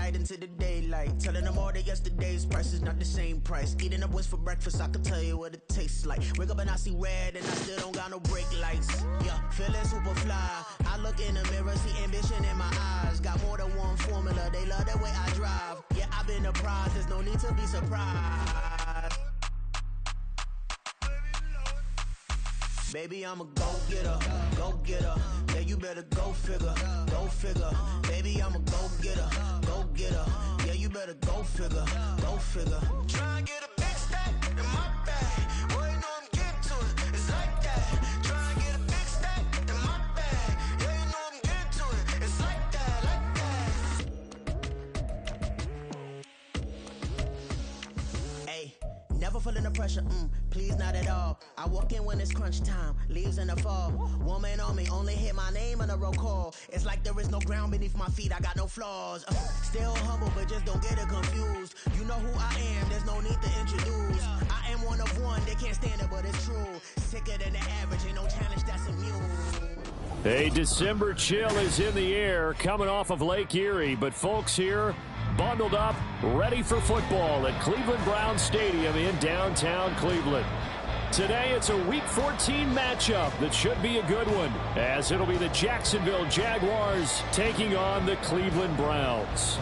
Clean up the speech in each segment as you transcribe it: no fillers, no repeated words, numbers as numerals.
night into the daylight. Telling them all that yesterday's price is not the same price. Eating up wings for breakfast, I can tell you what it tastes like. Wake up and I see red and I still don't got no brake lights. Yeah, feeling super fly. I look in the mirror, see ambition in my eyes. Got more than one formula, they love the way I drive. Yeah, I've been a prize, there's no need to be surprised. Baby, I'm a go-getter, go-getter. Yeah, you better go figure, go figure. Baby, I'm a go-getter, go-getter. Yeah, you better go figure, go figure. Try and get a big stack in my bag. Boy, you know I'm getting to it, it's like that. Try and get a big stack in my bag. Yeah, you know I'm getting to it, it's like that, Hey, never feeling the pressure, please not at all. I walk in when it's crunch time, leaves in the fall. Woman on me, only hit my name on a roll call. It's like there is no ground beneath my feet, I got no flaws. Still humble, but just don't get it confused. You know who I am, there's no need to introduce. I am one of one, they can't stand it, but it's true. Sicker than the average, ain't no challenge that's immune. A December chill is in the air coming off of Lake Erie, but folks here bundled up, ready for football at Cleveland Browns Stadium in downtown Cleveland. Today, it's a Week 14 matchup that should be a good one, as it'll be the Jacksonville Jaguars taking on the Cleveland Browns.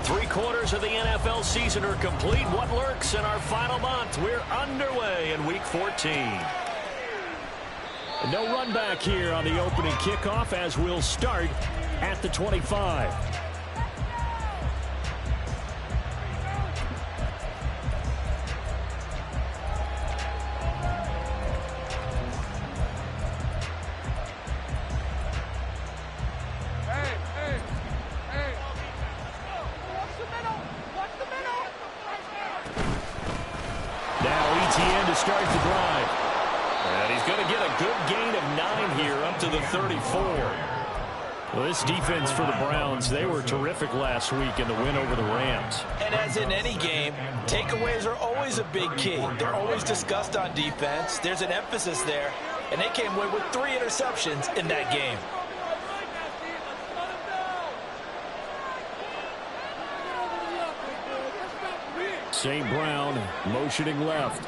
Three-quarters of the NFL season are complete. What lurks in our final month? We're underway in Week 14. No run back here on the opening kickoff as we'll start at the 25. Start the drive. And he's going to get a good gain of 9 here up to the 34. Well, this defense for the Browns, they were terrific last week in the win over the Rams. And as in any game, takeaways are always a big key. They're always discussed on defense. There's an emphasis there. And they came away with 3 interceptions in that game. St. Brown motioning left.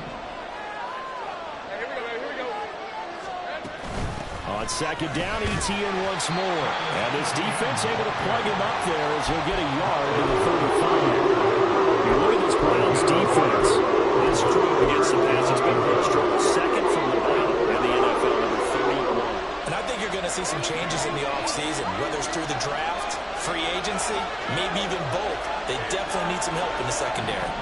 On second down, ETN once more. And this defense able to plug him up there as he'll get a yard to the 35. You look at this Browns defense. This crew against the pass has been real strong. Second from the bottom in the NFL, number 31. And I think you're going to see some changes in the offseason, whether it's through the draft, free agency, maybe even both. They definitely need some help in the secondary.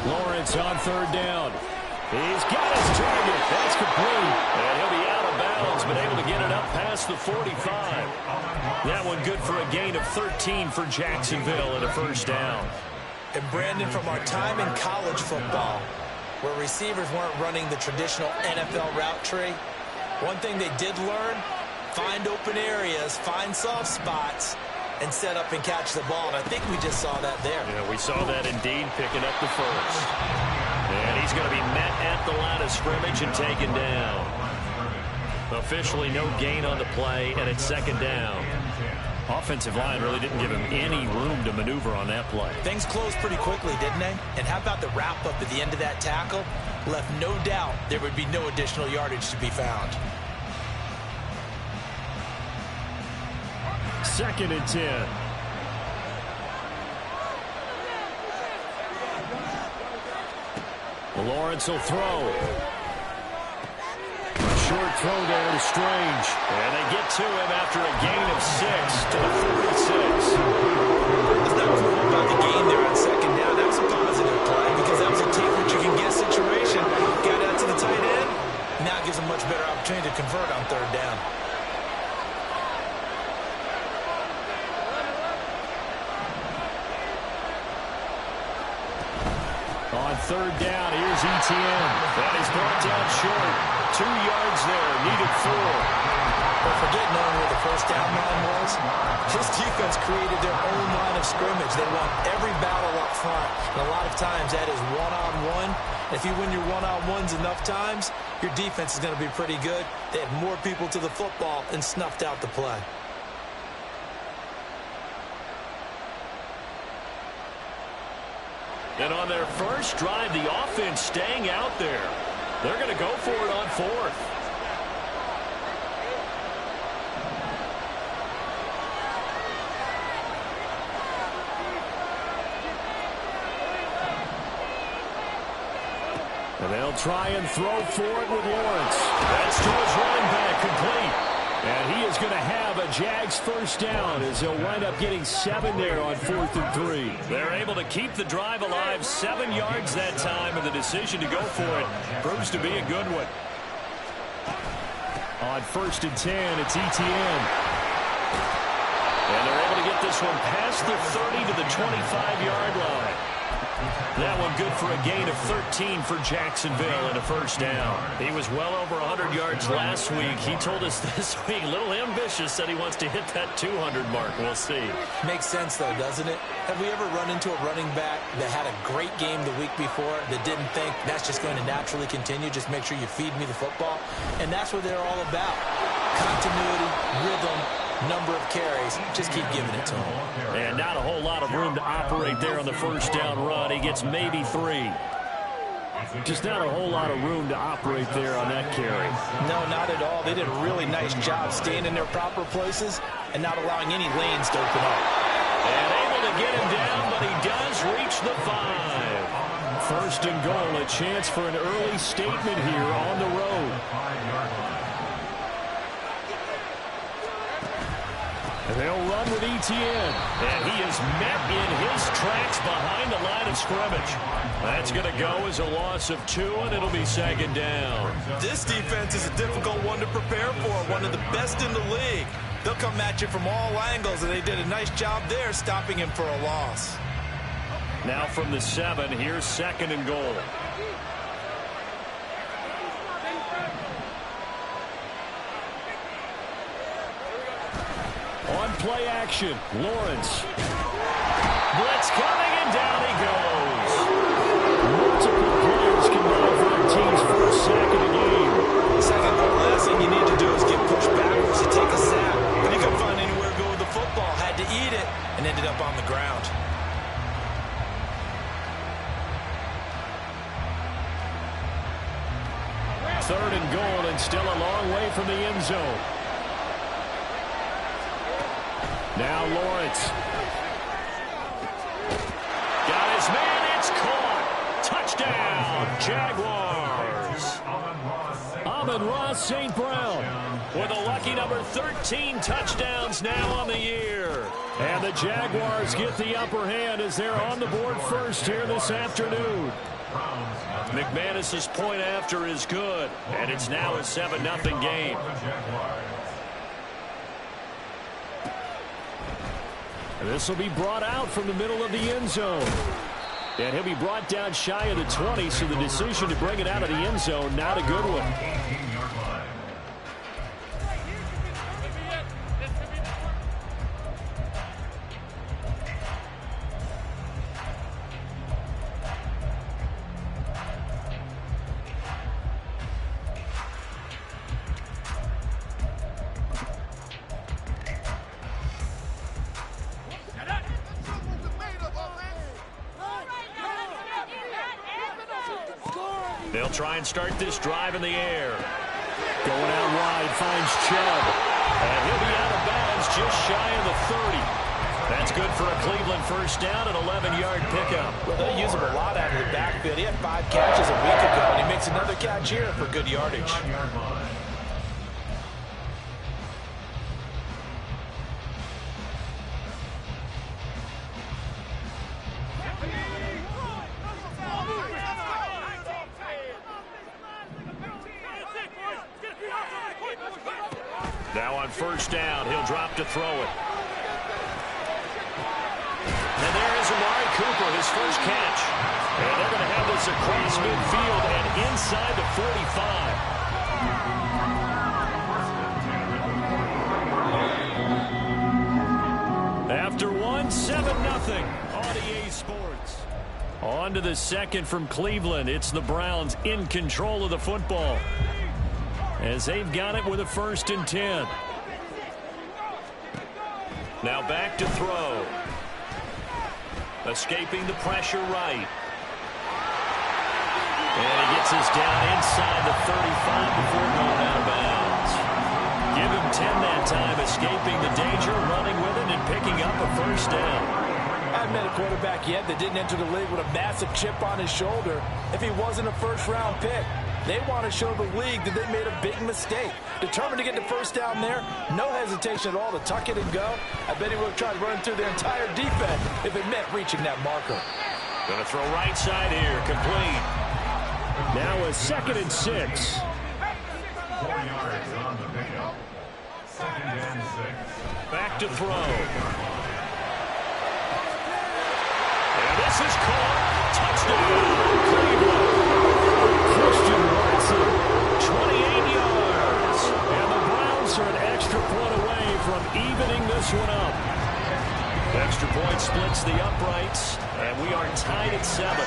Lawrence on third down. He's got his target. That's complete. And he'll be out of bounds, but able to get it up past the 45. That one good for a gain of 13 for Jacksonville and a first down. And Brandon, from our time in college football, where receivers weren't running the traditional NFL route tree, one thing they did learn, find open areas, find soft spots, and set up and catch the ball. And I think we just saw that there. Yeah, we saw that indeed, picking up the first. And he's going to be met at the line of scrimmage and taken down. Officially no gain on the play, and it's second down. Offensive line really didn't give him any room to maneuver on that play. Things closed pretty quickly, didn't they? And how about the wrap-up at the end of that tackle? Left no doubt there would be no additional yardage to be found. Second and 10. Lawrence will throw. A short throw there to Strange. And they get to him after a gain of 6 to the 46. Let's not fool about the gain there on second down. That was a positive play because that was a take what you can get situation. Got out to the tight end. Now it gives a much better opportunity to convert on third down. On third down, here's Etienne. That is brought down short. 2 yards there, needed 4. But forget knowing where the first down line was. This defense created their own line of scrimmage. They won every battle up front. And a lot of times that is one-on-one. If you win your one-on-ones enough times, your defense is going to be pretty good. They had more people to the football and snuffed out the play. And on their first drive, the offense staying out there. They're going to go for it on 4th. And they'll try and throw for it with Lawrence. That's to his running back, complete. And he is going to have a Jags first down as he'll wind up getting 7 there on 4th and 3. They're able to keep the drive alive, 7 yards that time, and the decision to go for it proves to be a good one. On 1st and 10, it's Etienne. And they're able to get this one past the 30 to the 25-yard line. That one good for a gain of 13 for Jacksonville and a first down. He was well over 100 yards last week. He told us this week, a little ambitious, said he wants to hit that 200 mark. We'll see. Makes sense, though, doesn't it? Have we ever run into a running back that had a great game the week before that didn't think that's just going to naturally continue? Just make sure you feed me the football. And that's what they're all about. Continuity, rhythm, number of carries. Just keep giving it to him. And not a whole lot of room to operate there on the first down run. He gets maybe 3. Just not a whole lot of room to operate there on that carry. No, not at all. They did a really nice job staying in their proper places and not allowing any lanes to open up. And able to get him down, but he does reach the 5. First and goal, a chance for an early statement here on the road. And they'll run with Etienne. And he is met in his tracks behind the line of scrimmage. That's going to go as a loss of 2, and it'll be 2nd down. This defense is a difficult one to prepare for, one of the best in the league. They'll come at you from all angles, and they did a nice job there stopping him for a loss. Now from the 7, here's 2nd and goal. On play action, Lawrence. Blitz coming, and down he goes. Multiple players combined for their team's first sack of the game. Second goal, last thing you need to do is get pushed backwards to take a sack. But he couldn't find anywhere to go with the football, had to eat it, and ended up on the ground. Third and goal, and still a long way from the end zone. Now Lawrence. Got his man, it's caught. Touchdown, Jaguars. Amon-Ra St. Brown with a lucky number 13 touchdowns now on the year. And the Jaguars get the upper hand as they're on the board first here this afternoon. McManus's point after is good, and it's now a 7-0 game. This will be brought out from the middle of the end zone. And he'll be brought down shy of the 20, so the decision to bring it out of the end zone, not a good one. They'll try and start this drive in the air. Going out wide, finds Chubb. And he'll be out of bounds just shy of the 30. That's good for a Cleveland first down, an 11-yard pickup. Well, they use him a lot out of the backfield. He had 5 catches a week ago, and he makes another catch here for good yardage. Now on first down, he'll drop to throw it. And there is goes Amari Cooper, his first catch. And they're going to have this across midfield and inside the 45. After one, 7-0 on EA Sports. On to the second from Cleveland. It's the Browns in control of the football, as they've got it with a 1st and 10. Now back to throw. Escaping the pressure right. And he gets us down inside the 35 before going out of bounds. Give him 10 that time, escaping the danger, running with it, and picking up a 1st down. I haven't met a quarterback yet that didn't enter the league with a massive chip on his shoulder if he wasn't a first-round pick. They want to show the league that they made a big mistake. Determined to get the 1st down there, no hesitation at all to tuck it and go. I bet he would have tried running through their entire defense if it meant reaching that marker. Going to throw right side here, complete. Now a 2nd and 6. 4 yards on the pickup. 2nd and 6. Back to throw. And this is caught. Touchdown, Cleveland. Christian Watson, 28 yards. And the Browns are an extra point away from evening this one up. Extra point splits the uprights, and we are tied at 7.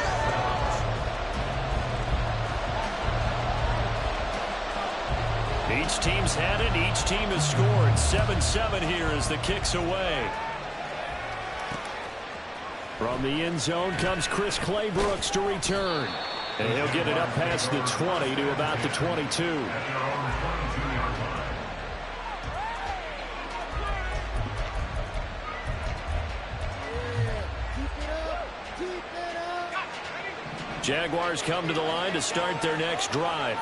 Each team's had it. Each team has scored. 7-7 here as the kick's away. From the end zone comes Chris Claybrooks to return. And he'll get it up past the 20 to about the 22. Jaguars come to the line to start their next drive.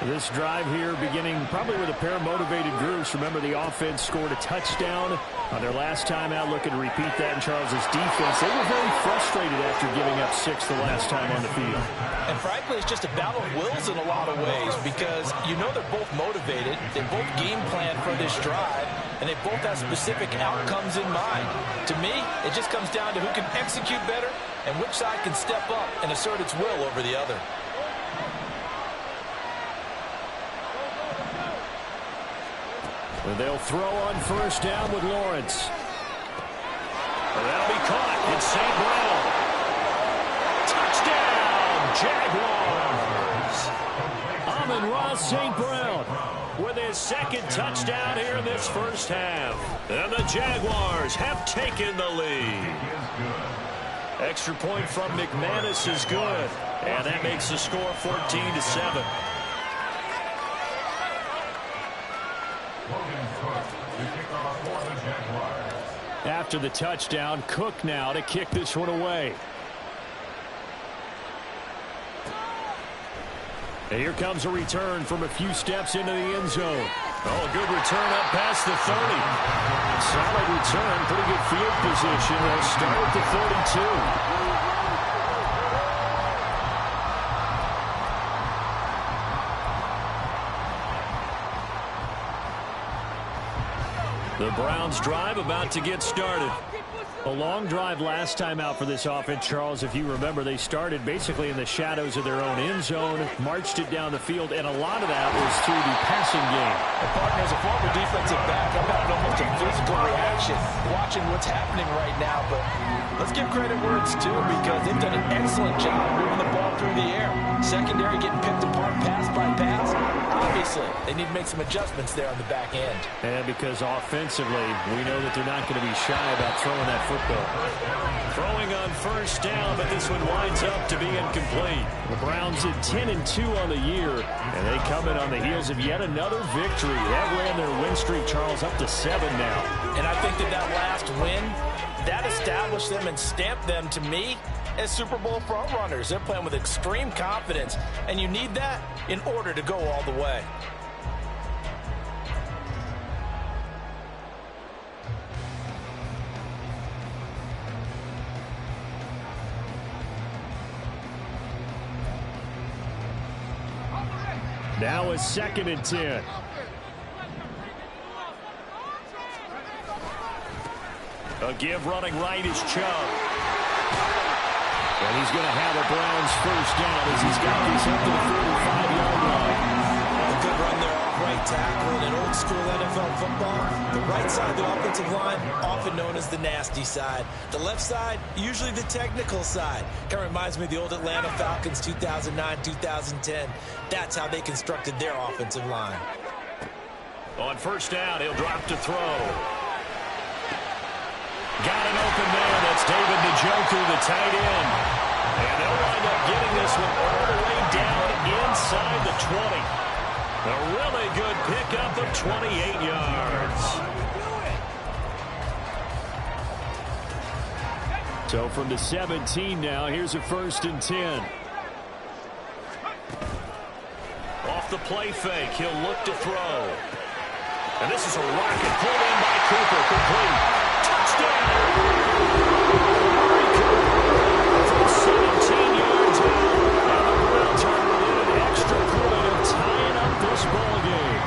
This drive here beginning probably with a pair of motivated groups. Remember, the offense scored a touchdown on their last time out. Looking to repeat that in Charles's defense. They were very frustrated after giving up 6 the last time on the field. And frankly, it's just a battle of wills in a lot of ways because you know they're both motivated. They both game plan for this drive, and they both have specific outcomes in mind. To me, it just comes down to who can execute better and which side can step up and assert its will over the other. And they'll throw on 1st down with Lawrence. And that'll be caught. It's St. Brown. Touchdown, Jaguars. Amon-Ra St. Brown with his 2nd touchdown here in this 1st half. And the Jaguars have taken the lead. Extra point from McManus is good. And that makes the score 14-7. After the touchdown, Cook now to kick this one away. And here comes a return from a few steps into the end zone. Oh, good return up past the 30. Solid return, pretty good field position. They'll start at the 32. The Browns drive about to get started. A long drive last time out for this offense, Charles. If you remember, they started basically in the shadows of their own end zone, marched it down the field, and a lot of that was through the passing game. And partner, as a former defensive back, I'm having almost a physical reaction watching what's happening right now. But let's give credit where it's due because they've done an excellent job moving the ball through the air. Secondary getting picked apart pass by pass. Obviously, they need to make some adjustments there on the back end. And because offensively, we know that they're not going to be shy about throwing that football. Throwing on 1st down, but this one winds up to be incomplete. The Browns at 10-2 on the year, and they come in on the heels of yet another victory. That ran their win streak, Charles, up to 7 now. And I think that last win, that established them and stamped them, to me, as Super Bowl frontrunners. They're playing with extreme confidence, and you need that in order to go all the way. Now a 2nd and 10. A give running right is Chubb. And he's going to have a Browns first down as he's got this up to the 45-yard line. A good run there off right tackle. In old school NFL football, the right side of the offensive line, often known as the nasty side. The left side, usually the technical side. Kind of reminds me of the old Atlanta Falcons 2009, 2010. That's how they constructed their offensive line. On first down, he'll drop to throw. Got an open man. That's David Njoku, the tight end. And they'll wind up getting this one all the way down inside the 20. A really good pickup of 28 yards. So from the 17 now, here's a 1st and 10. Off the play fake, he'll look to throw. And this is a rocket pulled in by Cooper, complete. Touchdown! From 17 yards out, and the Browns are within an extra point of tying up this ball game.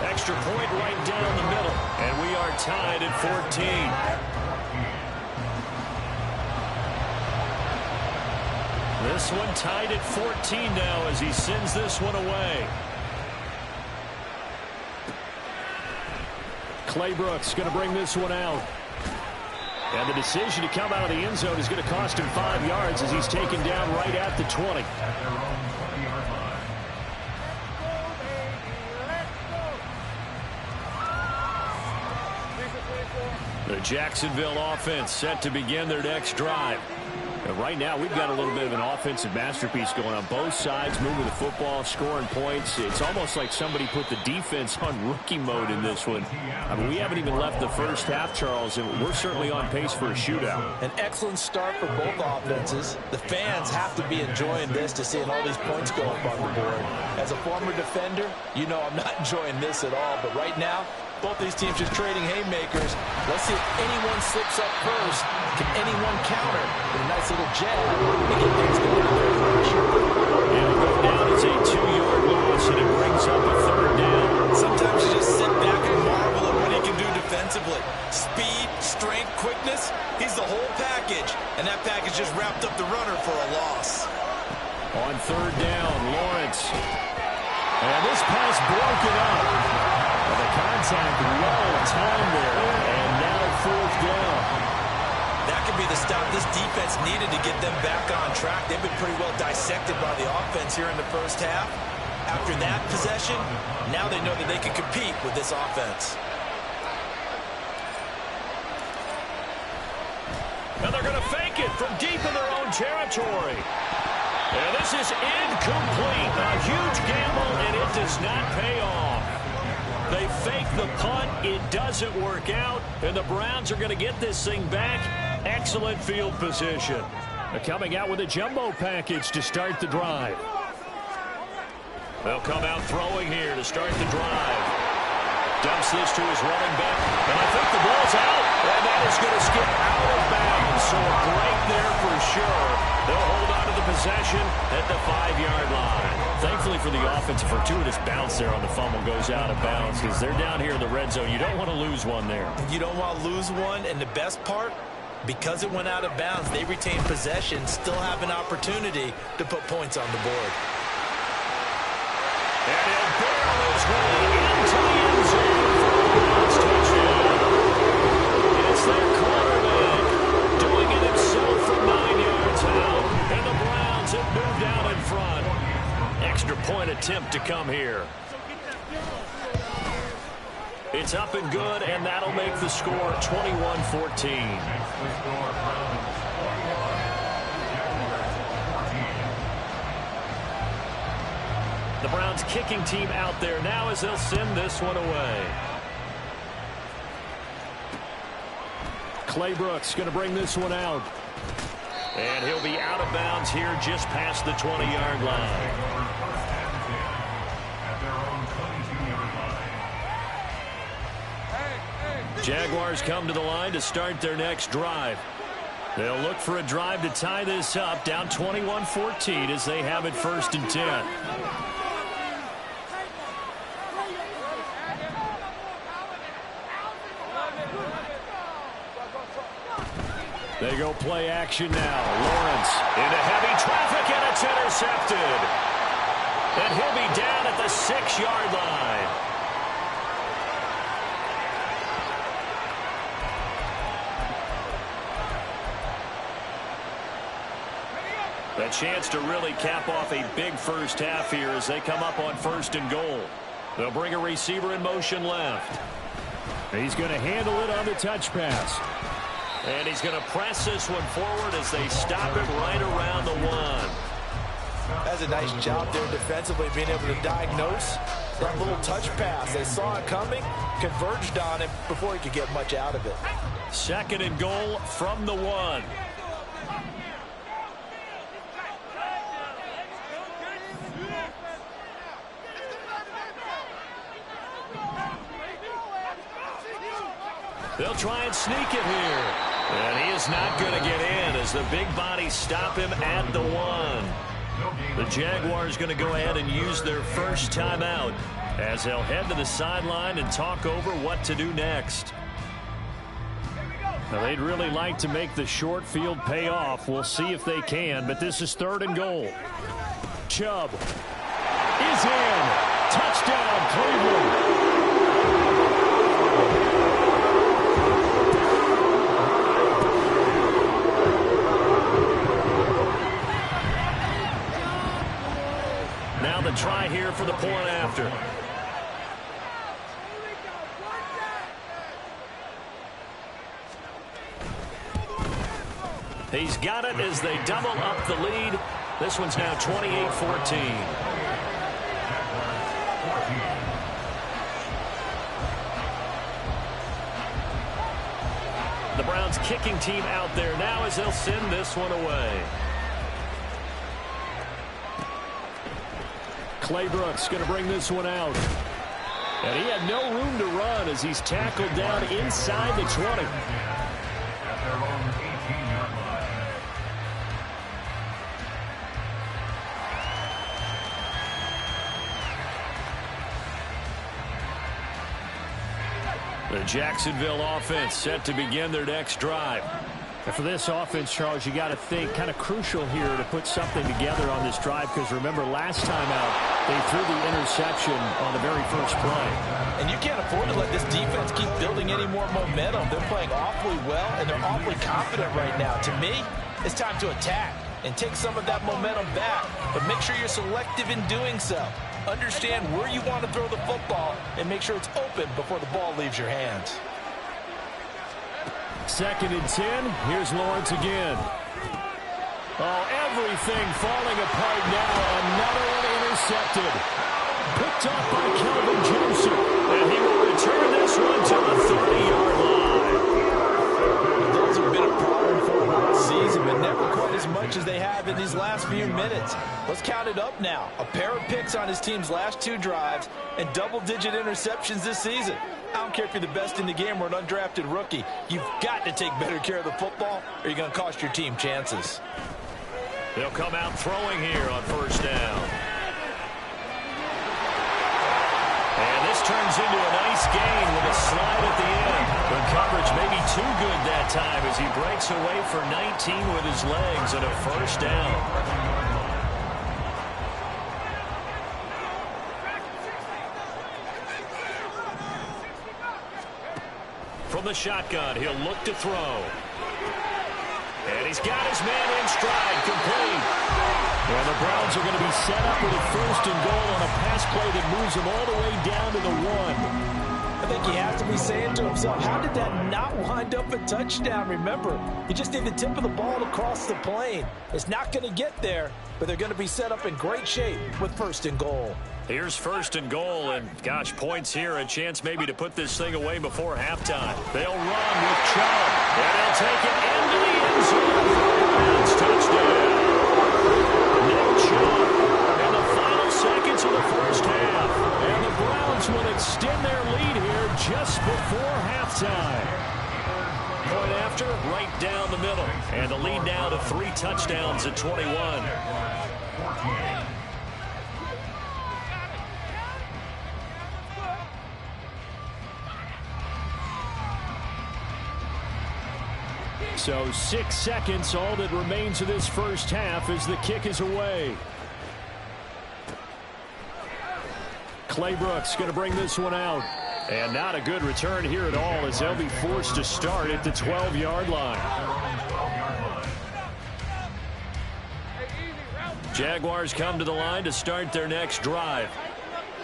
Extra point right down the middle, and we are tied at 14. This one tied at 14 now as he sends this one away. Claybrooks going to bring this one out. And the decision to come out of the end zone is going to cost him 5 yards as he's taken down right at the 20. The Jacksonville offense set to begin their next drive. And right now, we've got a little bit of an offensive masterpiece going on. Both sides moving the football, scoring points. It's almost like somebody put the defense on rookie mode in this one. I mean, we haven't even left the first half, Charles, and we're certainly on pace for a shootout. An excellent start for both offenses. The fans have to be enjoying this to seeing all these points go up on the board. As a former defender, you know I'm not enjoying this at all. But right now, both these teams just trading haymakers. Let's see if anyone slips up first. Can anyone counter with a nice little jab and get things going under pressure? And it goes down as a 2-yard loss, and it brings up a 3rd down. Sometimes you just sit back and marvel at what he can do defensively. Speed, strength, quickness. He's the whole package. And that package just wrapped up the runner for a loss. On 3rd down, Lawrence. And this pass broken up. The contact well timed there, and now 4th down. That could be the stop this defense needed to get them back on track. They've been pretty well dissected by the offense here in the first half. After that possession, now they know that they can compete with this offense. And they're going to fake it from deep in their own territory. And this is incomplete. A huge gamble, and it does not pay off. They fake the punt. It doesn't work out. And the Browns are going to get this thing back. Excellent field position. Coming out with a jumbo package to start the drive. They'll come out throwing here to start the drive. Dumps this to his running back. And I think the ball's out. And that is going to skip out of bounds. So a break there for sure. They'll hold on to the possession at the 5-yard line. Thankfully for the offense, a fortuitous bounce there on the fumble goes out of bounds because they're down here in the red zone. You don't want to lose one there. You don't want to lose one, and the best part, because it went out of bounds, they retain possession, still have an opportunity to put points on the board. And he'll barrel his way into the end zone for a Browns touchdown. It's their quarterback doing it himself from 9 yards out. And the Browns have moved out in front. Extra point attempt to come here. It's up and good, and that'll make the score 21-14. The Browns kicking team out there now as they'll send this one away. Claybrooks going to bring this one out. And he'll be out of bounds here just past the 20-yard line. Jaguars come to the line to start their next drive. They'll look for a drive to tie this up, down 21-14 as they have it 1st and 10. They go play action now. Lawrence into heavy traffic, and it's intercepted. And he'll be down at the 6-yard line. A chance to really cap off a big first half here as they come up on 1st and goal. They'll bring a receiver in motion left. He's going to handle it on the touch pass. And he's going to press this one forward as they stop it right around the 1. That's a nice job there defensively, being able to diagnose that little touch pass. They saw it coming, converged on it before he could get much out of it. 2nd and goal from the 1. They'll try and sneak it here. And he is not going to get in as the big bodies stop him at the 1. The Jaguars going to go ahead and use their first timeout as they'll head to the sideline and talk over what to do next. Now, they'd really like to make the short field pay off. We'll see if they can, but this is 3rd and goal. Chubb is in. Touchdown, Cleveland. Now the try here for the point after. He's got it as they double up the lead. This one's now 28-14. The Browns kicking team out there now as they'll send this one away. Claybrooks going to bring this one out. And he had no room to run as he's tackled down inside the 20. At their own 18-yard line. The Jacksonville offense set to begin their next drive. And for this offense, Charles, you got to think kind of crucial here to put something together on this drive because remember last time out they threw the interception on the very first play. And you can't afford to let this defense keep building any more momentum. They're playing awfully well and they're awfully confident right now. To me, it's time to attack and take some of that momentum back, but make sure you're selective in doing so. Understand where you want to throw the football and make sure it's open before the ball leaves your hands. 2nd and 10. Here's Lawrence again. Oh, everything falling apart now. Another one intercepted. Picked up by Kelvin Joseph. And he will return this one to the 30-yard line. Those have been a problem for him all season, but never quite as much as they have in these last few minutes. Let's count it up now. A pair of picks on his team's last 2 drives and double-digit interceptions this season. I don't care if you're the best in the game or an undrafted rookie. You've got to take better care of the football or you're going to cost your team chances. They'll come out throwing here on 1st down. And this turns into a nice gain with a slide at the end. The coverage may be too good that time as he breaks away for 19 with his legs and a 1st down. From the shotgun, he'll look to throw. And he's got his man in stride, complete. Well, the Browns are going to be set up with a 1st and goal on a pass play that moves them all the way down to the 1. I think he has to be saying to himself, how did that not wind up a touchdown? Remember, you just need the tip of the ball to cross the plane. It's not going to get there, but they're going to be set up in great shape with 1st and goal. Here's 1st and goal, and gosh, points here, a chance maybe to put this thing away before halftime. They'll run with Chubb, and they'll take it into the end zone for a Browns touchdown. Nick Chubb in the final seconds of the first half. And the Browns will extend their lead here just before halftime. Point after, right down the middle. And the lead now to 3 touchdowns at 21. So 6 seconds, all that remains of this first half as the kick is away. Claybrooks going to bring this one out. And not a good return here at all as they'll be forced to start at the 12-yard line. Jaguars come to the line to start their next drive.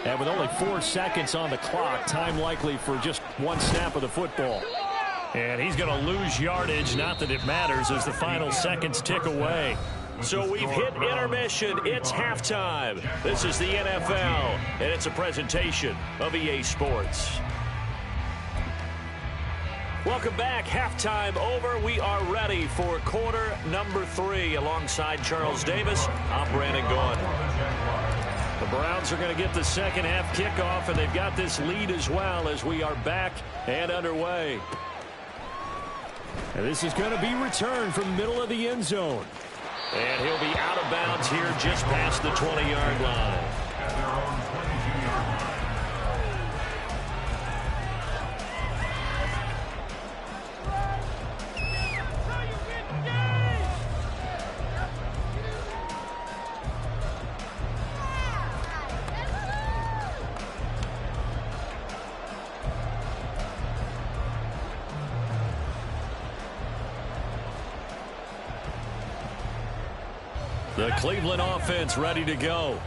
And with only 4 seconds on the clock, time likely for just one snap of the football. And he's going to lose yardage, not that it matters, as the final seconds tick away. So we've hit intermission. It's halftime. This is the NFL, and it's a presentation of EA Sports. Welcome back. Halftime over. We are ready for quarter number 3. Alongside Charles Davis, I'm Brandon Gaughan. The Browns are going to get the second half kickoff, and they've got this lead as well as we are back and underway. And this is going to be returned from the middle of the end zone. And he'll be out of bounds here just past the 20-yard line. The Cleveland offense ready to go.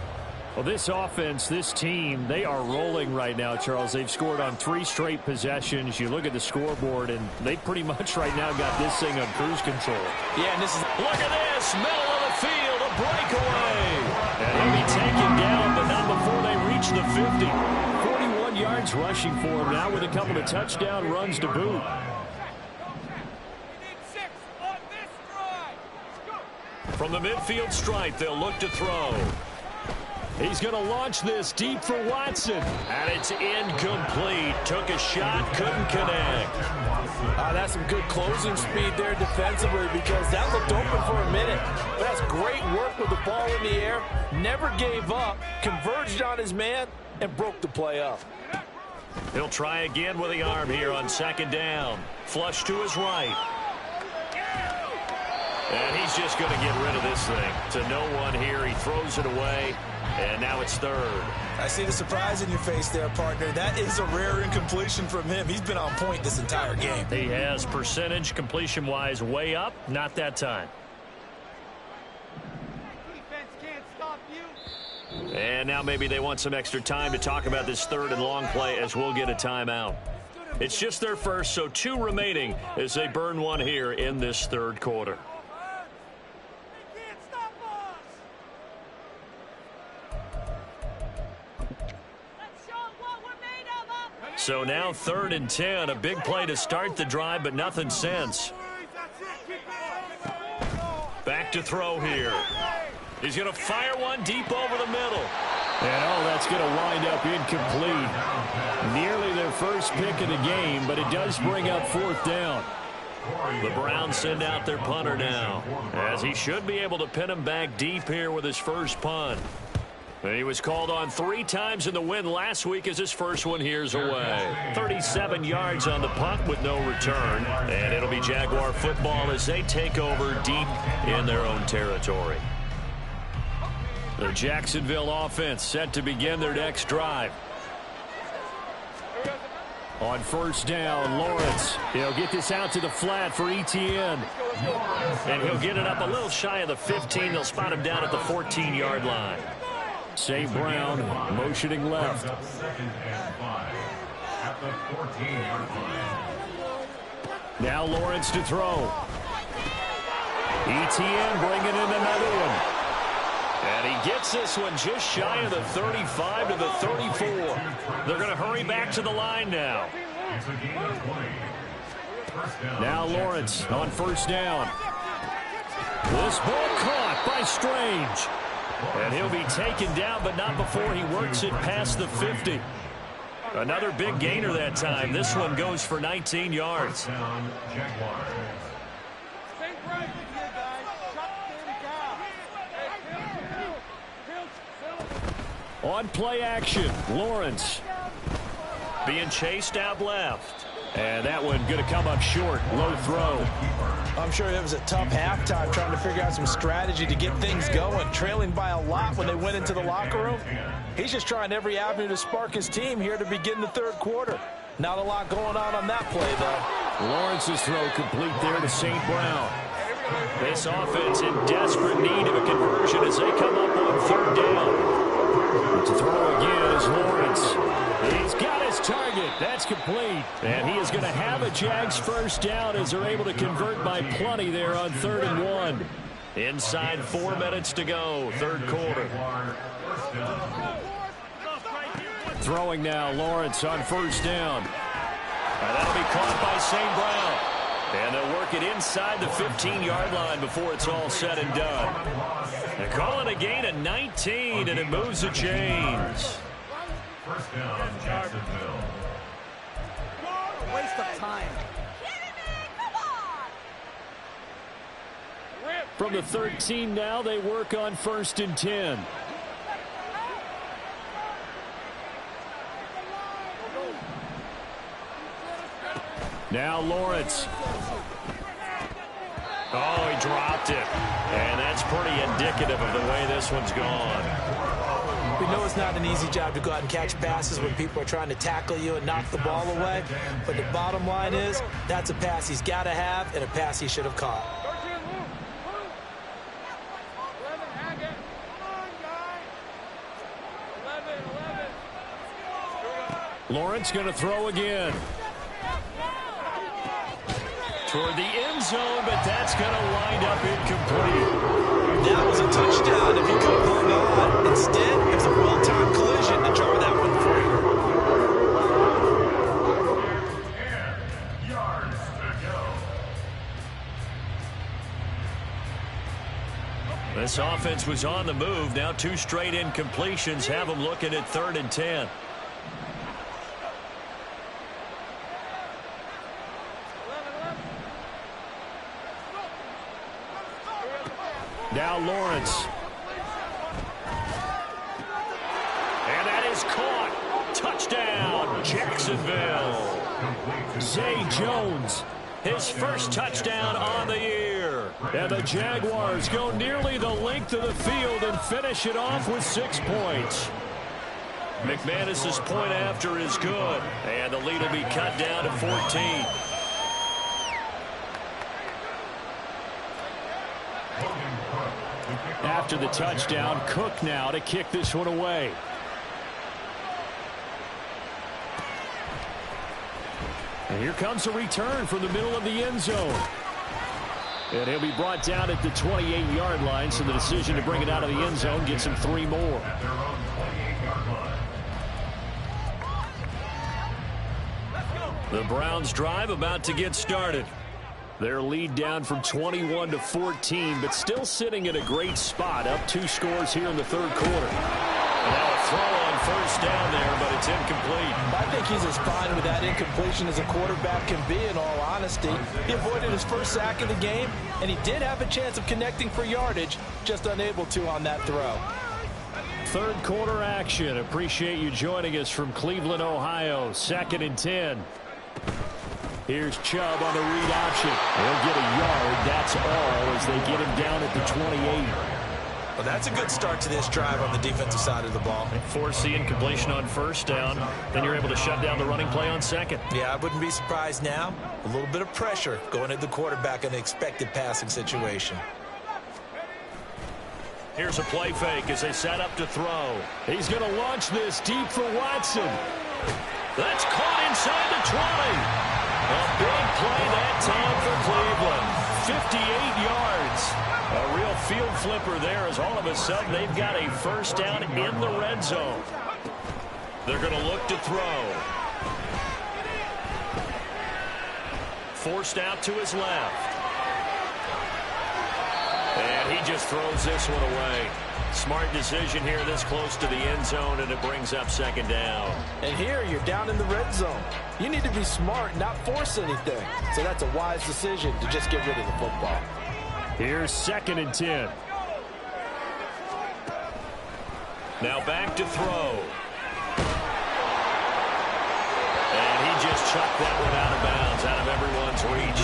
Well, this offense, this team, they are rolling right now, Charles. They've scored on 3 straight possessions. You look at the scoreboard, and they pretty much right now got this thing on cruise control. Yeah, and this is... Look at this! Middle of the field, a breakaway! And he'll be taken down, but not before they reach the 50. 41 yards rushing for him now with a couple of touchdown runs to boot. From the midfield stripe, they'll look to throw. He's going to launch this deep for Watson. And it's incomplete. Took a shot, couldn't connect. That's some good closing speed there defensively because that looked open for a minute. But that's great work with the ball in the air. Never gave up, converged on his man, and broke the play up. He'll try again with the arm here on second down. Flush to his right. And he's just going to get rid of this thing to no one here. He throws it away, and now it's third. I see the surprise in your face there, partner. That is a rare incompletion from him. He's been on point this entire game. He has percentage completion-wise way up. Not that time. Defense can't stop you. And now maybe they want some extra time to talk about this third and long play as we'll get a timeout. It's just their first, so 2 remaining as they burn one here in this third quarter. So now 3rd and 10, a big play to start the drive, but nothing since. Back to throw here. He's going to fire one deep over the middle. And that's going to wind up incomplete. Nearly their first pick of the game, but it does bring up 4th down. The Browns send out their punter now, as he should be able to pin him back deep here with his first punt. He was called on 3 times in the win last week as his first one here's away. 37 yards on the punt with no return. And it'll be Jaguar football as they take over deep in their own territory. The Jacksonville offense set to begin their next drive. On first down, Lawrence. He'll get this out to the flat for Etienne. And he'll get it up a little shy of the 15. They'll spot him down at the 14-yard line. St. Brown motioning left. Now Lawrence to throw. Etienne bringing in another one. And he gets this one just shy of the 35 to the 34. They're going to hurry back to the line now. Now Lawrence on first down. This ball caught by Strange. And he'll be taken down, but not before he works it past the 50. Another big gainer that time. This one goes for 19 yards. On play action, Lawrence. Being chased out left. And that one going to come up short. Low throw. I'm sure it was a tough halftime trying to figure out some strategy to get things going. Trailing by a lot when they went into the locker room. He's just trying every avenue to spark his team here to begin the third quarter. Not a lot going on that play, though. Lawrence's throw complete there to St. Brown. This offense in desperate need of a conversion as they come up on third down. To throw again is Lawrence. He's got his target. That's complete. And he is going to have a Jags first down as they're able to convert by plenty there on 3rd and 1. Inside 4 minutes to go, third quarter. Throwing now, Lawrence on first down. And that'll be caught by St. Brown. And they'll work it inside the 15-yard line before it's all said and done. They call it a gain of 19, and it moves the chains. First down, Jacksonville. Waste of time. From the 13 now, they work on 1st and 10. Now Lawrence. Oh, he dropped it. And that's pretty indicative of the way this one's gone. We know it's not an easy job to go out and catch passes when people are trying to tackle you and knock the ball away. But the bottom line is, that's a pass he's got to have and a pass he should have caught. Lawrence going to throw again. Toward the end zone, but that's going to wind up incomplete. That was a touchdown if he could have hung on. Instead, it was a well-timed collision to jar that one free. 10 yards to go. This offense was on the move. Now 2 straight incompletions have them looking at 3rd and 10. Now Lawrence. And that is caught. Touchdown, Jacksonville. Zay Jones, his first touchdown on the year. And the Jaguars go nearly the length of the field and finish it off with 6 points. McManus's point after is good. And the lead will be cut down to 14. After the touchdown, Cook now to kick this one away. And here comes a return from the middle of the end zone. And he'll be brought down at the 28-yard line, so the decision to bring it out of the end zone gets him 3 more. The Browns drive about to get started. Their lead down from 21 to 14, but still sitting in a great spot, up 2 scores here in the third quarter. Now a throw on first down there, but it's incomplete. I think he's as fine with that incompletion as a quarterback can be, in all honesty. He avoided his first sack of the game, and he did have a chance of connecting for yardage, just unable to on that throw. Third quarter action. Appreciate you joining us from Cleveland, Ohio. 2nd and 10. Here's Chubb on the read option. He'll get a yard. That's all as they get him down at the 28. Well, that's a good start to this drive on the defensive side of the ball. Force the incompletion on first down. Then you're able to shut down the running play on second. Yeah, I wouldn't be surprised now. A little bit of pressure going at the quarterback in an expected passing situation. Here's a play fake as they set up to throw. He's going to launch this deep for Watson. That's caught inside the 20. A big play that time for Cleveland. 58 yards. A real field flipper there as all of a sudden they've got a first down in the red zone. They're going to look to throw. Forced out to his left. And he just throws this one away. Smart decision here this close to the end zone, and it brings up second down. And here you're down in the red zone. You need to be smart, not force anything. So that's a wise decision to just get rid of the football. Here's 2nd and 10. Now back to throw. And he just chucked that one out of bounds, out of everyone's reach.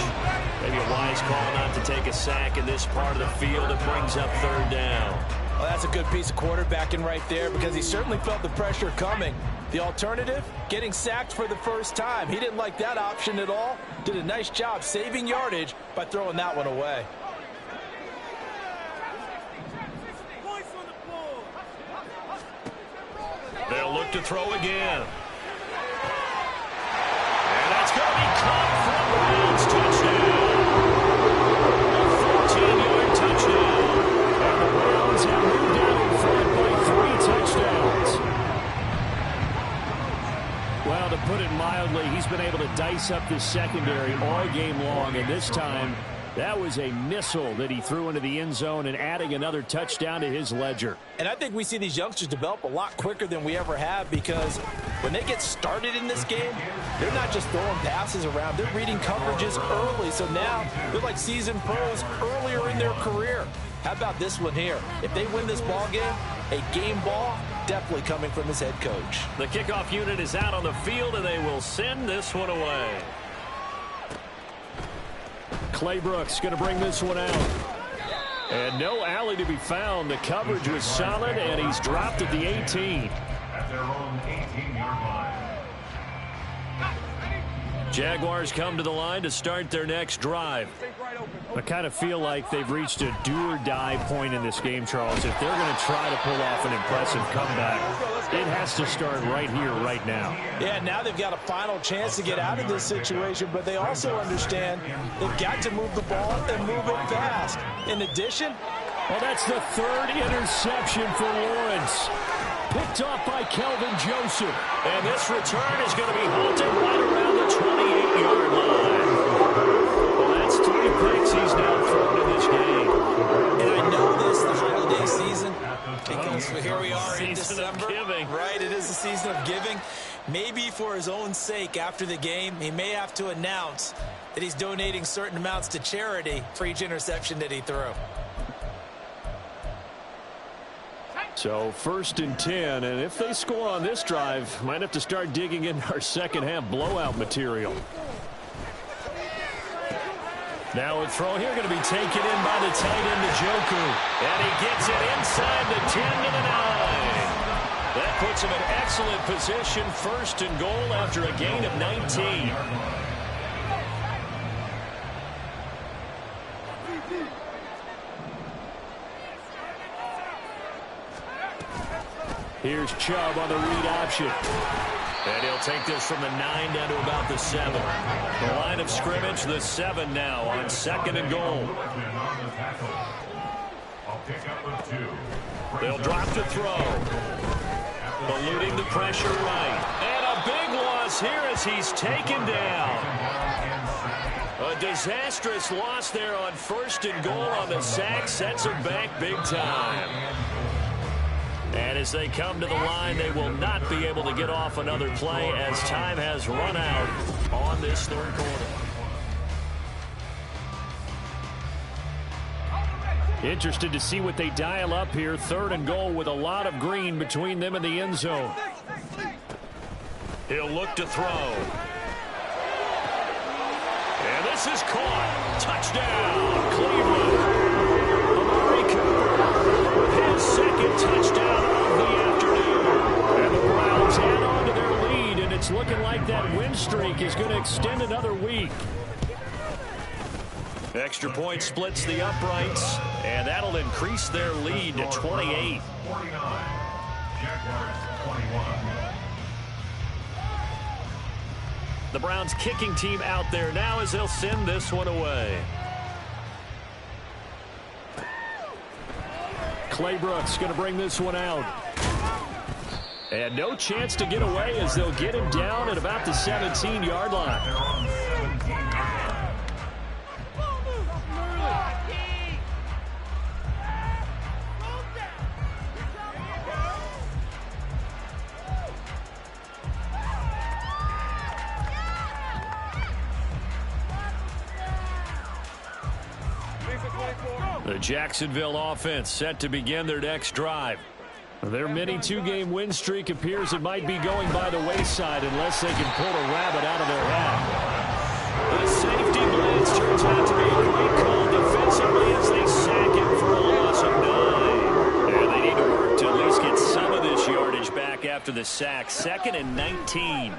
Maybe a wise call not to take a sack in this part of the field. It brings up third down. Well, that's a good piece of quarterbacking right there because he certainly felt the pressure coming. The alternative, getting sacked for the first time. He didn't like that option at all. Did a nice job saving yardage by throwing that one away. They'll look to throw again. And that's going to be caught for a Browns touchdown. A 14-yard touchdown. And the Browns have moved out in front by 3 touchdowns. Well, to put it mildly, he's been able to dice up this secondary all game long, and this time that was a missile that he threw into the end zone and adding another touchdown to his ledger. And I think we see these youngsters develop a lot quicker than we ever have because when they get started in this game, they're not just throwing passes around. They're reading coverages early. So now they're like seasoned pros earlier in their career. How about this one here? If they win this ball game, a game ball definitely coming from his head coach. The kickoff unit is out on the field, and they will send this one away. Clay Brooks going to bring this one out. And no alley to be found. The coverage was solid, and he's dropped at the 18. At their own 18-yard line. Jaguars come to the line to start their next drive. I kind of feel like they've reached a do-or-die point in this game, Charles. If they're going to try to pull off an impressive comeback, it has to start right here, right now. Yeah, now they've got a final chance to get out of this situation, but they also understand they've got to move the ball and move it fast. In addition, well, that's the third interception for Lawrence. Picked off by Kelvin Joseph. And this return is going to be halted right around the 28-yard line. Well, that's 3 picks he's now thrown in this game. And I know this, the holiday season, because here we are in December. Right, it is the season of giving. Maybe for his own sake after the game, he may have to announce that he's donating certain amounts to charity for each interception that he threw. So 1st and 10, and if they score on this drive, might have to start digging in our second half blowout material. Now a throw here going to be taken in by the tight end, Njoku. And he gets it inside the 10 to the 9. That puts him in excellent position, 1st and goal after a gain of 19. Here's Chubb on the read option. And he'll take this from the 9 down to about the 7. The line of scrimmage, the 7 now on 2nd and goal. They'll drop to throw. Eluding the pressure right. And a big loss here as he's taken down. A disastrous loss there on 1st and goal on the sack. Sets him back big time. And as they come to the line, they will not be able to get off another play as time has run out on this 3rd quarter. Interested to see what they dial up here. 3rd and goal with a lot of green between them and the end zone. He'll look to throw. And this is caught. Touchdown, Cleveland. His 2nd touchdown of the afternoon. And the Browns add on to their lead, and it's looking like that win streak is going to extend another week. Extra point splits the uprights, and that'll increase their lead to 28. 49. Jaguars 21. The Browns kicking team out there now as they'll send this one away. Clay Brooks going to bring this one out. And no chance to get away as they'll get him down at about the 17-yard line. The Jacksonville offense set to begin their next drive. Their mini two-game win streak appears it might be going by the wayside unless they can pull a rabbit out of their hat. The safety blitz turns out to be a great call defensively as they sack him for a loss of 9. And they need to work to at least get some of this yardage back after the sack. 2nd and 19.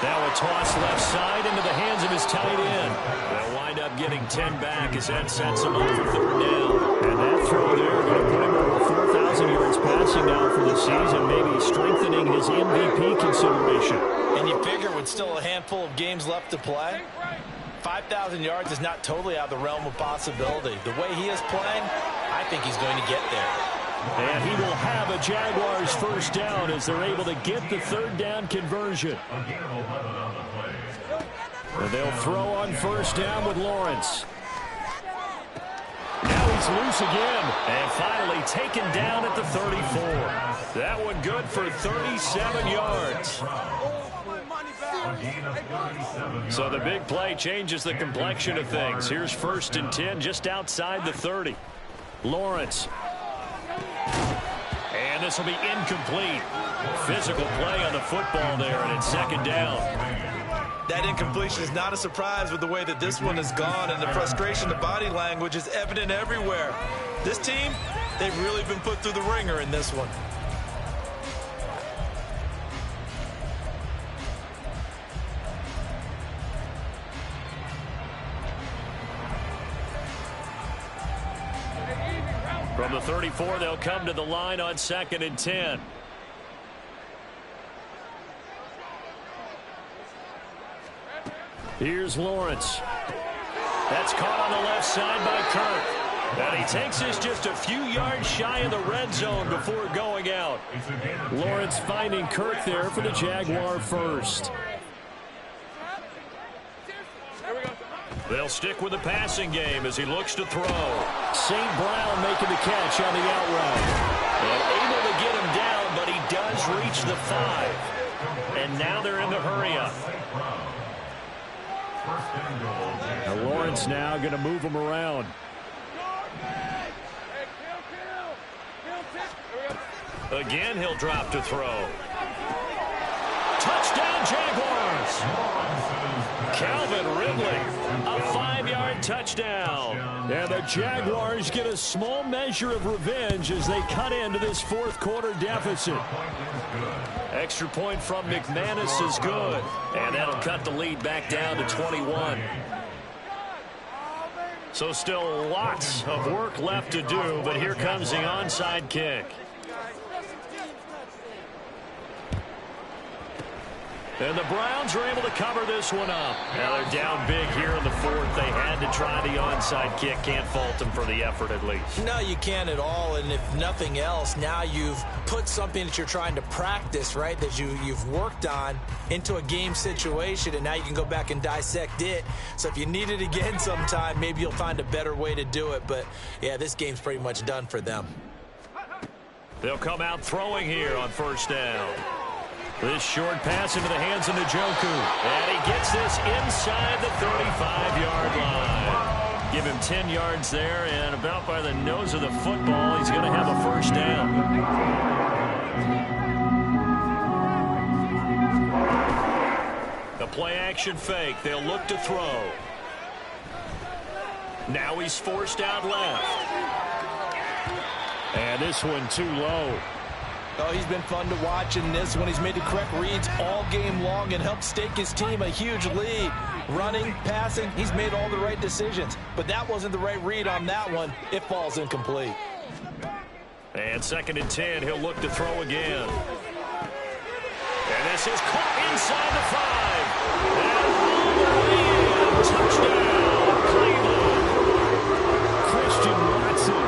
Now a toss left side into the hands of his tight end. They'll wind up getting 10 back as that sets him up for 3rd down. And that throw there going to put him over 4,000 yards passing now for the season, maybe strengthening his MVP consideration. And you figure with still a handful of games left to play, 5,000 yards is not totally out of the realm of possibility. The way he is playing, I think he's going to get there. And he will have a Jaguars 1st down as they're able to get the 3rd down conversion. And they'll throw on 1st down with Lawrence. Now he's loose again. And finally taken down at the 34. That one good for 37 yards. So the big play changes the complexion of things. Here's 1st and 10 just outside the 30. Lawrence. And this will be incomplete. Physical play on the football there, and it's 2nd down. That incompletion is not a surprise with the way that this one has gone, and the frustration, the body language is evident everywhere. This team, they've really been put through the ringer in this one. From the 34, they'll come to the line on 2nd and 10. Here's Lawrence. That's caught on the left side by Kirk. And he takes this just a few yards shy of the red zone before going out. Lawrence finding Kirk there for the Jaguar 1st. They'll stick with the passing game as he looks to throw. St. Brown making the catch on the out route. And able to get him down, but he does reach the 5. And now they're in the hurry-up. Now Lawrence now going to move him around. Again, he'll drop to throw. Touchdown, Jaguars! Calvin Ridley, a 5-yard touchdown. And the Jaguars get a small measure of revenge as they cut into this 4th quarter deficit. Extra point from McManus is good. And that'll cut the lead back down to 21. So still lots of work left to do, but here comes the onside kick. And the Browns are able to cover this one up. Now they're down big here in the 4th. They had to try the onside kick. Can't fault them for the effort at least. No, you can't at all. And if nothing else, now you've put something that you're trying to practice, right, that you've worked on into a game situation, and now you can go back and dissect it. So if you need it again sometime, maybe you'll find a better way to do it. But, yeah, this game's pretty much done for them. They'll come out throwing here on 1st down. This short pass into the hands of Njoku. And he gets this inside the 35-yard line. Give him 10 yards there, and about by the nose of the football, he's going to have a 1st down. The play-action fake. They'll look to throw. Now he's forced out left. And this one too low. Oh, he's been fun to watch in this one. He's made the correct reads all game long and helped stake his team a huge lead. Running, passing, he's made all the right decisions. But that wasn't the right read on that one. It falls incomplete. And 2nd and 10, he'll look to throw again. And this is caught inside the 5. And all the way in. Touchdown, Cleveland. Christian Watson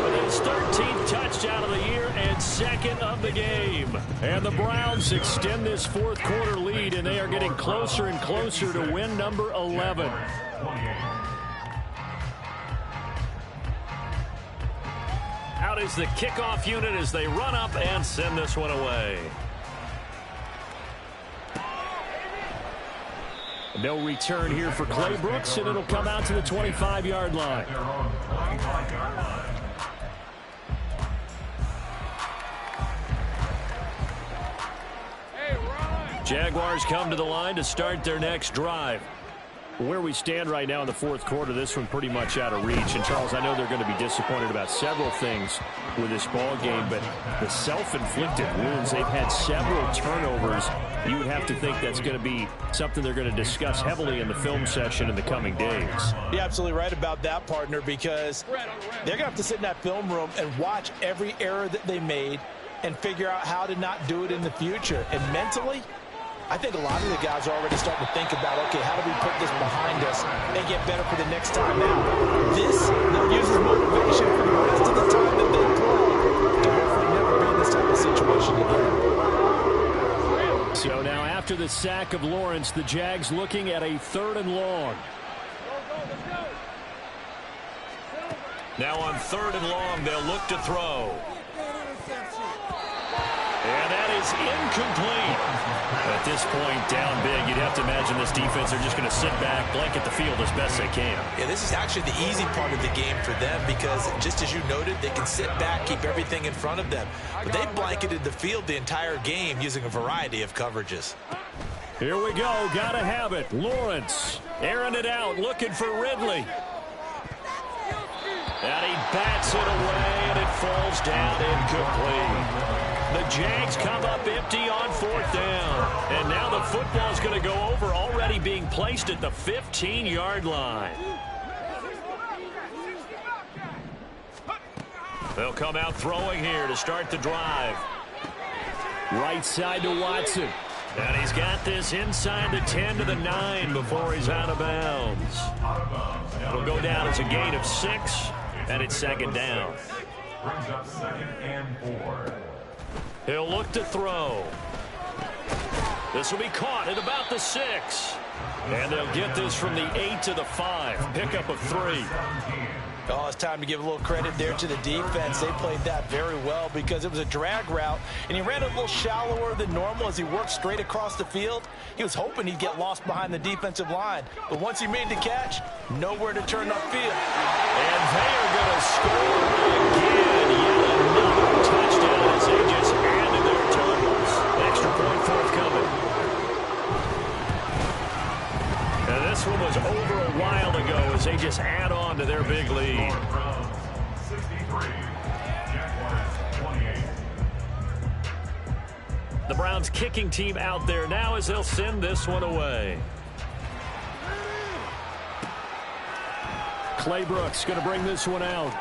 with his 13th touchdown of the year and 2nd of the game. And the Browns extend this 4th quarter lead, and they are getting closer and closer to win number 11. Out is the kickoff unit as they run up and send this one away. No return here for Clay Brooks, and it'll come out to the 25-yard line. Jaguars come to the line to start their next drive. Where we stand right now in the fourth quarter, this one pretty much out of reach. And, Charles, I know they're going to be disappointed about several things with this ball game, but the self-inflicted wounds, they've had several turnovers. You would have to think that's going to be something they're going to discuss heavily in the film session in the coming days. You're absolutely right about that, partner, because they're going to have to sit in that film room and watch every error that they made and figure out how to not do it in the future. And mentally, I think a lot of the guys are already starting to think about, okay, how do we put this behind us and get better for the next time out? This, they'll use as motivation for the rest of the time that they play to hopefully never be in this type of situation again. So now after the sack of Lawrence, the Jags looking at a 3rd and long. Now on 3rd and long, they'll look to throw. And that is incomplete. At this point, down big, you'd have to imagine this defense are just going to sit back, blanket the field as best they can. Yeah, this is actually the easy part of the game for them because, just as you noted, they can sit back, keep everything in front of them. But they blanketed the field the entire game using a variety of coverages. Here we go. Got to have it. Lawrence airing it out, looking for Ridley. And he bats it away, and it falls down incomplete. The Jags come up empty on 4th down. And now the football's going to go over, already being placed at the 15-yard line. They'll come out throwing here to start the drive. Right side to Watson. And he's got this inside the 10 to the 9 before he's out of bounds. It'll go down as a gain of 6, and it's 2nd down. Brings up 2nd and 4. He'll look to throw. This will be caught at about the 6. And they'll get this from the 8 to the 5. Pickup of 3. Oh, it's time to give a little credit there to the defense. They played that very well because it was a drag route, and he ran a little shallower than normal as he worked straight across the field. He was hoping he'd get lost behind the defensive line, but once he made the catch, nowhere to turn upfield. And they are going to score again. Yet another touchdown as they just added their totals. Extra point forthcoming. And this one was over a while ago as they just add on to their big lead. 63, Jaguars 28. The Browns kicking team out there now as they'll send this one away. Clay Brooks going to bring this one out.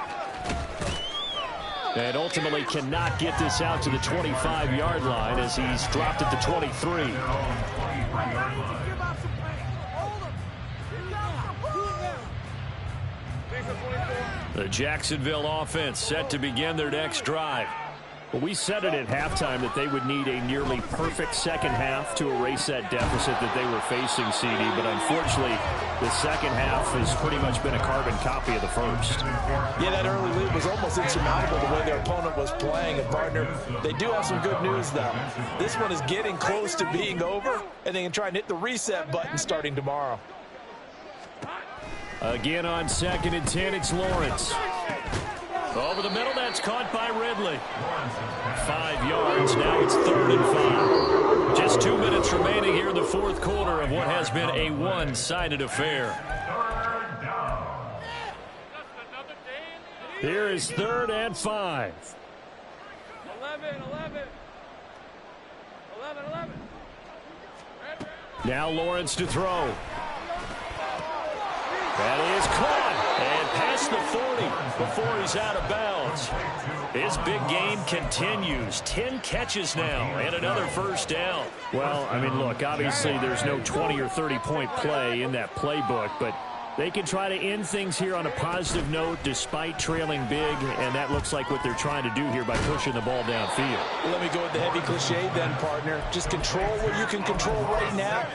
And ultimately cannot get this out to the 25-yard line as he's dropped at the 23. The Jacksonville offense set to begin their next drive. Well, we said it at halftime that they would need a nearly perfect second half to erase that deficit that they were facing, CD. But unfortunately, the second half has pretty much been a carbon copy of the first. Yeah, that early lead was almost insurmountable the way their opponent was playing. And, partner, they do have some good news, though. This one is getting close to being over, and they can try and hit the reset button starting tomorrow. Again on 2nd and 10, it's Lawrence. Over the middle, that's caught by Ridley. 5 yards, now it's 3rd and 5. Just 2 minutes remaining here in the fourth quarter of what has been a one-sided affair. Here is 3rd and 5. 11. Now Lawrence to throw. That is caught and past the 40 before he's out of bounds. His big game continues. 10 catches now and another first down. Well, I mean, look, obviously there's no 20 or 30-point play in that playbook, but they can try to end things here on a positive note despite trailing big, and that looks like what they're trying to do here by pushing the ball downfield. Well, let me go with the heavy cliche then, partner. Just control what you can control right now,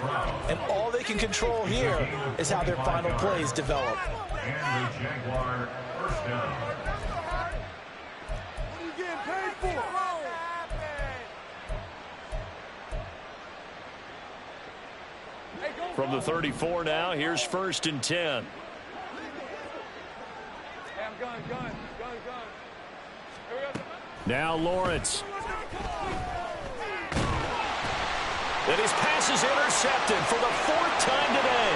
and all they can control here is how their final plays develop. And the Jaguar first down. What are you getting paid for? From the 34 now, here's 1st and 10. Hey, I'm gun. Here we go. Now Lawrence. And his pass is intercepted for the 4th time today.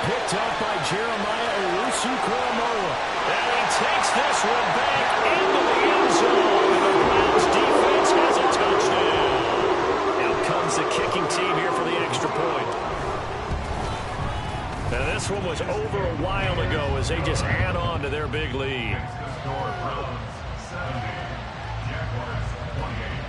Picked up by Jeremiah Owusu-Koramoah. And he takes this one back into the end zone. And the Browns defense has a touchdown. Out comes the kicking team here for the extra point. Now this one was over a while ago as they just add on to their big lead. Next to score, Browns 70, Jaguars 28.